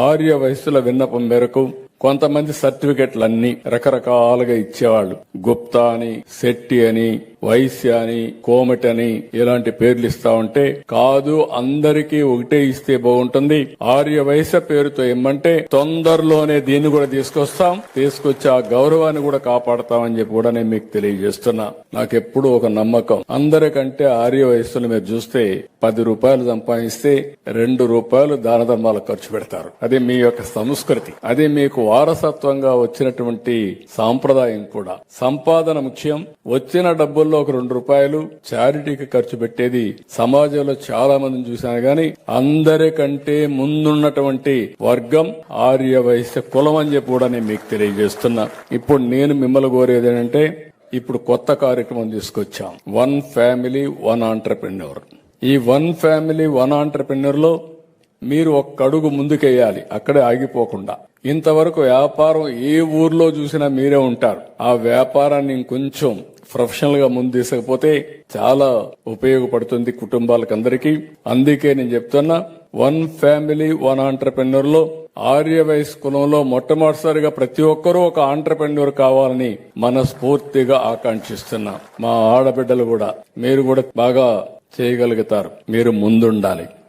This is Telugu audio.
ఆర్య వయస్సుల విన్నపం మేరకు కొంతమంది సర్టిఫికెట్లన్నీ రకరకాలుగా ఇచ్చేవాళ్లు. గుప్తా అని, శెట్టి అని, వైశ్య అని, కోమటి అని ఇలాంటి పేర్లు ఇస్తా ఉంటే, కాదు అందరికీ ఒకటే ఇస్తే బాగుంటుంది, ఆర్య వైశ్య పేరుతో ఇమ్మంటే తొందరలోనే దీన్ని కూడా తీసుకొచ్చి ఆ గౌరవాన్ని కూడా కాపాడతామని చెప్పి కూడా నేను మీకు తెలియజేస్తున్నా. నాకెప్పుడు ఒక నమ్మకం, అందరికంటే ఆర్య వయస్సులు మీరు చూస్తే 10 రూపాయలు సంపాదిస్తే 2 రూపాయలు దాన ధర్మాలు ఖర్చు పెడతారు. అది మీ యొక్క సంస్కృతి, అది మీకు వారసత్వంగా వచ్చినటువంటి సాంప్రదాయం కూడా. సంపాదన ముఖ్యం, వచ్చిన డబ్బుల్లో ఒక 2 రూపాయలు చారిటీకి ఖర్చు పెట్టేది సమాజంలో చాలా మందిని చూశాను గాని అందరికంటే ముందున్నటువంటి వర్గం ఆర్య వైశ్య కులం అని చెప్పి కూడా నేను మీకు తెలియజేస్తున్నా. ఇప్పుడు నేను మిమ్మల్ని కోరేది ఏంటంటే, ఇప్పుడు కొత్త కార్యక్రమం తీసుకొచ్చాం, 1 ఫ్యామిలీ 1 ఆంటర్‌ప్రెన్యూర్. ఈ 1 ఫ్యామిలీ 1 ఆంటర్‌ప్రెన్యూర్ లో మీరు ఒక్క అడుగు ముందుకేయాలి, అక్కడే ఆగిపోకుండా. ఇంతవరకు వ్యాపారం ఏ ఊర్లో చూసినా మీరే ఉంటారు. ఆ వ్యాపారాన్ని ఇంకొంచెం ప్రొఫెషనల్ గా ముందు తీసుకపోతే చాలా ఉపయోగపడుతుంది కుటుంబాలకందరికీ. అందుకే నేను చెప్తున్నా, 1 ఫ్యామిలీ 1 ఆంటర్‌ప్రెన్యూర్ లో ఆర్య వైశ్య కులంలో మొట్టమొదటిసారిగా ప్రతి ఒక్కరూ ఒక ఆంటర్‌ప్రెన్యూర్ కావాలని మనస్ఫూర్తిగా ఆకాంక్షిస్తున్నా. మా ఆడబిడ్డలు కూడా, మీరు కూడా బాగా చేయగలుగుతారు, మీరు ముందుండాలి.